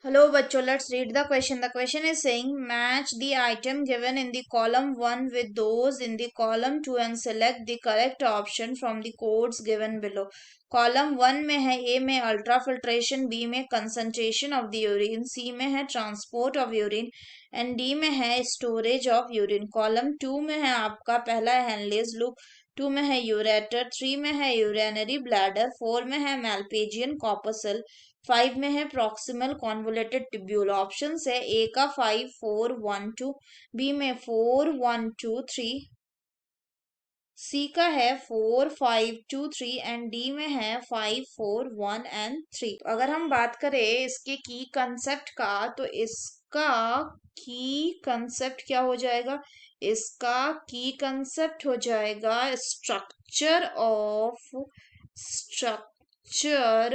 Hello, bachcho. Let's read the question. The question is saying match the item given in the column 1 with those in the column 2 and select the correct option from the codes given below. Column 1 में है ए में ultra filtration, B में concentration of the urine, सी में है transport of urine and D में है storage of urine. Column 2 में है आपका पहला हेनलेस लूप, 2 में है यूरेटर, 3 में है यूरिनरी ब्लैडर, 4 में है मैल्पेजियन कॉर्पसल, 5 में है प्रॉक्सिमल कॉन्वोलेटेड ट्यूब्यूल। ऑप्शन है ए का 5 4 1 2, बी में 4 1 2 3, सी का है 4 5 2 3 एंड डी में है 5 4 1 एंड 3। अगर हम बात करें इसके की कंसेप्ट का तो इसका की कंसेप्ट क्या हो जाएगा? इसका की कंसेप्ट हो जाएगा स्ट्रक्चर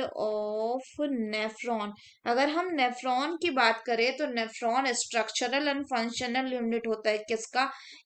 ऑफ नेफ्रॉन। अगर हम नेफ्रॉन की बात करें तो nephron structural and functional unit होता है किसका?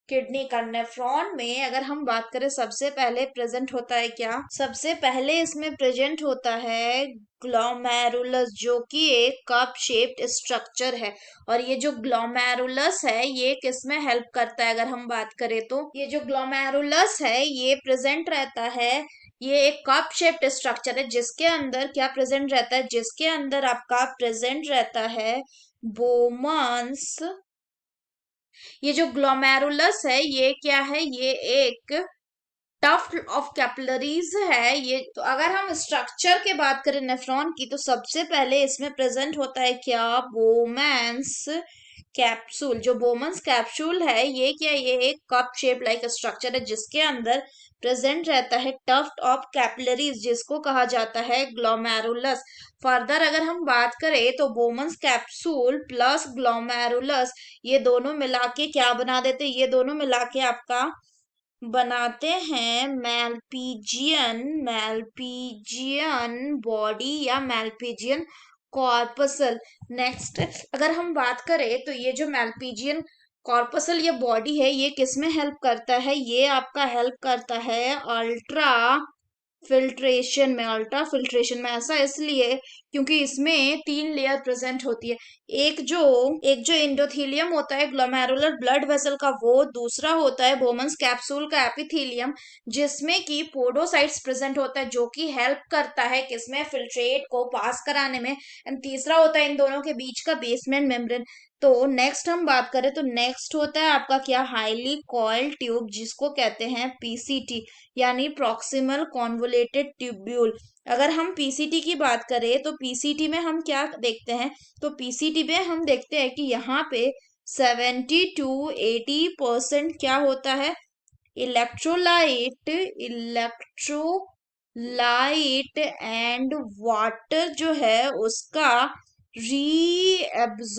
किडनी का। नेफ्रॉन में अगर हम बात करें सबसे पहले प्रेजेंट होता है क्या? सबसे पहले इसमें प्रेजेंट होता है ग्लोमेरुलस, जो कि एक कप शेप्ड स्ट्रक्चर है। और ये जो ग्लोमेरुलस है ये किसमें हेल्प करता है? अगर हम बात करें तो ये जो ग्लोमेरुलस है ये प्रेजेंट रहता है, ये एक कप शेप्ड स्ट्रक्चर है जिसके अंदर क्या प्रेजेंट रहता है? जिसके अंदर आपका प्रेजेंट रहता है बोमन्स। ये जो ग्लोमेरुलस है ये क्या है? ये एक टफ्ट ऑफ कैपिलरीज है। ये तो अगर हम स्ट्रक्चर के बात करें नेफ्रॉन की तो सबसे पहले इसमें प्रेजेंट होता है क्या? बोमेंस कैप्सूल। जो बोमन्स कैप्सूल है ये क्या? ये एक कप शेप लाइक स्ट्रक्चर है जिसके अंदर प्रेजेंट रहता है टफ्ट ऑफ कैपिलरीज जिसको कहा जाता है ग्लोमेरुलस। फर्दर अगर हम बात करें तो बोमन्स कैप्सूल प्लस ग्लोमेरुलस ये दोनों मिला के क्या बना देते? ये दोनों मिला के आपका बनाते हैं मैल्पीजियन मैल्पीजियन बॉडी या मैल्पीजियन कॉर्पसल। नेक्स्ट अगर हम बात करें तो ये जो मैल्पीजियन कॉर्पसल ये बॉडी है ये किसमें हेल्प करता है? ये आपका हेल्प करता है अल्ट्रा फिल्ट्रेशन में। ऐसा इसलिए क्योंकि इसमें 3 लेयर प्रेजेंट होती है। एक जो इंडोथीलियम होता है ग्लोमेरुलर ब्लड वेसल का, वो दूसरा होता है बोमन्स कैप्सूल का एपिथीलियम जिसमें कि पोडोसाइट्स प्रेजेंट होता है जो कि हेल्प करता है किसमें? फिल्ट्रेट को पास कराने में। एंड तीसरा होता है इन दोनों के बीच का बेसमेंट मेम्ब्रेन। तो नेक्स्ट हम बात करें तो नेक्स्ट होता है आपका क्या? हाईली कॉइल्ड ट्यूब जिसको कहते हैं पीसीटी यानी प्रॉक्सिमल कॉन्वोलेटेड ट्यूब्यूल। अगर हम पीसीटी की बात करें तो पीसीटी में हम क्या देखते हैं? तो पीसीटी में हम देखते हैं कि यहाँ पे 70 to 80% क्या होता है? इलेक्ट्रोलाइट एंड वाटर जो है उसका रीएब्जॉर्प्शन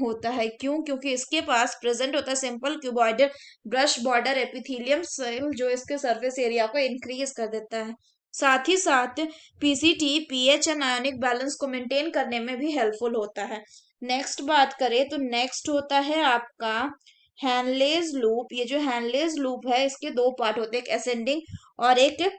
होता है। क्यों? क्योंकि इसके पास प्रेजेंट होता है simple cuboidal brush border epithelium cell जो इसके सरफेस एरिया को इंक्रीज कर देता है। साथ ही साथ PCT pH and ionic balance को मेंटेन करने में भी हेल्पफुल होता है। नेक्स्ट बात करें तो नेक्स्ट होता है आपका हैनलेज लूप। ये जो हैनलेज लूप है इसके दो पार्ट होते हैं, एक असेंडिंग और एक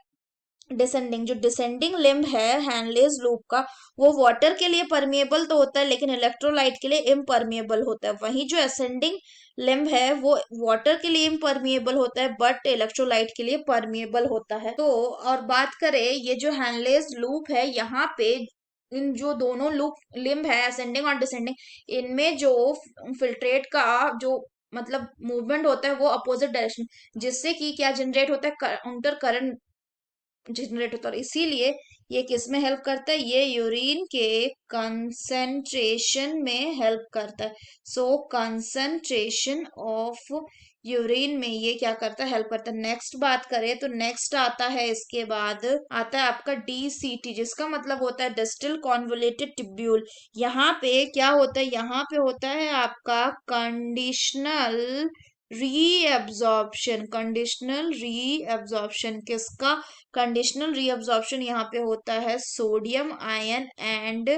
डिसेंडिंग। जो डिसेंडिंग लिम्ब है हैनलेज लूप का वो वाटर के लिए परमिएबल तो होता है लेकिन इलेक्ट्रोलाइट के लिए इम्परमिएबल होता है। वहीं जो असेंडिंग लिम्ब है वो वाटर के लिए इम्परमिएबल होता है बट इलेक्ट्रोलाइट के लिए परमिएबल होता है। तो और बात करें ये जो हैनलेज लूप है यहाँ पे इन जो दोनों लूप लिम्ब है असेंडिंग और डिसेंडिंग, इनमें जो फिल्ट्रेट का जो मतलब मूवमेंट होता है वो अपोजिट डायरेक्शन जिससे कि क्या जनरेट होता है? काउंटर करंट जनरेट होता है। इसीलिए ये किस में हेल्प करता है? ये यूरिन के कंसेंट्रेशन में हेल्प करता है। सो कंसेंट्रेशन ऑफ यूरिन में ये क्या करता है? हेल्प करता है। नेक्स्ट बात करें तो नेक्स्ट आता है इसके बाद आता है आपका डीसीटी जिसका मतलब होता है डिस्टल कॉन्वोलेटेड ट्यूब्यूल। यहाँ पे क्या होता है? यहाँ पे होता है आपका कंडीशनल रीअब्जॉर्प्शन। किसका कंडीशनल रीअब्जॉर्प्शन? यहाँ पे होता है सोडियम आयन एंड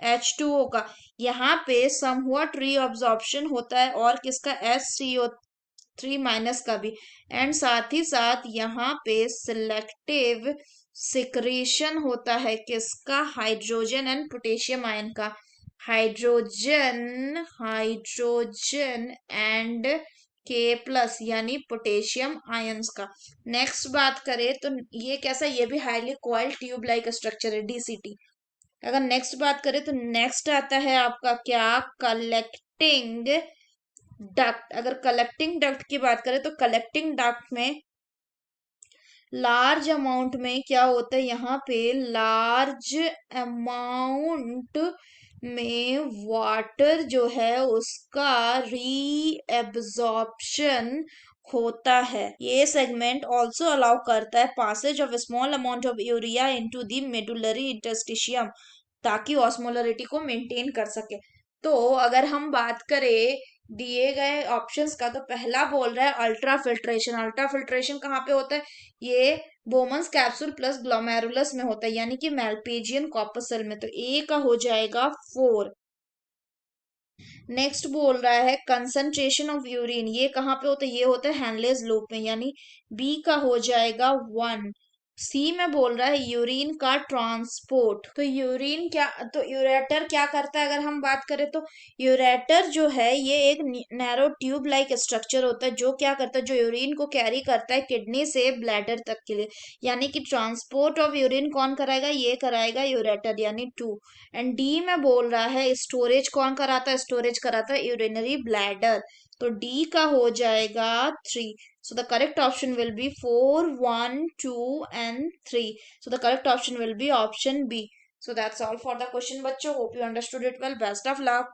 H2O का। यहाँ पे समवट रीअब्जॉर्प्शन होता है और किसका? SCO3 का भी। एंड साथ ही साथ यहाँ पे सिलेक्टिव सिक्रेशन होता है किसका? हाइड्रोजन एंड पोटेशियम आयन का। हाइड्रोजन एंड K+ यानी पोटेशियम आयंस का। नेक्स्ट बात करें तो ये कैसा, ये भी highly coiled tube like structure है, DCT। अगर नेक्स्ट बात करें तो नेक्स्ट आता है आपका क्या, कलेक्टिंग डक्ट। अगर कलेक्टिंग डक्ट की बात करें तो कलेक्टिंग डक्ट में लार्ज अमाउंट में क्या होता है, यहाँ पे लार्ज अमाउंट में वाटर जो है उसका री एब्जॉर्प्शन होता है। ये सेगमेंट ऑल्सो अलाउ करता है passage of small amount of urea into the medullary interstitium, ताकि ऑस्मोलरिटी को मेंटेन कर सके। तो अगर हम बात करें दिए गए ऑप्शंस का, तो पहला बोल रहा है अल्ट्रा फिल्ट्रेशन। अल्ट्रा फिल्ट्रेशन कहाँ पे होता है, ये बोमन्स कैप्सूल प्लस ग्लोमेरुलस में होता है, यानी कि मेल्पेजियन कॉर्पसल में। तो ए का हो जाएगा 4। नेक्स्ट बोल रहा है कंसंट्रेशन ऑफ यूरिन, ये कहाँ पे होता है, ये होता है हैनलेस लूप में, यानी बी का हो जाएगा 1। सी में बोल रहा है यूरिन का ट्रांसपोर्ट, तो यूरिन क्या, तो यूरेटर क्या करता है, अगर हम बात करें तो यूरेटर जो है ये एक नैरो ट्यूब लाइक स्ट्रक्चर होता है, जो क्या करता है, जो यूरिन को कैरी करता है किडनी से ब्लैडर तक के लिए। यानी कि ट्रांसपोर्ट ऑफ यूरिन कौन कराएगा, ये कराएगा यूरेटर, यानी 2। एंड डी में बोल रहा है स्टोरेज कौन कराता है, स्टोरेज कराता है यूरिनरी ब्लैडर, तो डी का हो जाएगा 3। So the correct option will be 4, 1, 2 and 3. So the correct option will be option B. So that's all for the question, बच्चों. Hope you understood it well. Best of luck.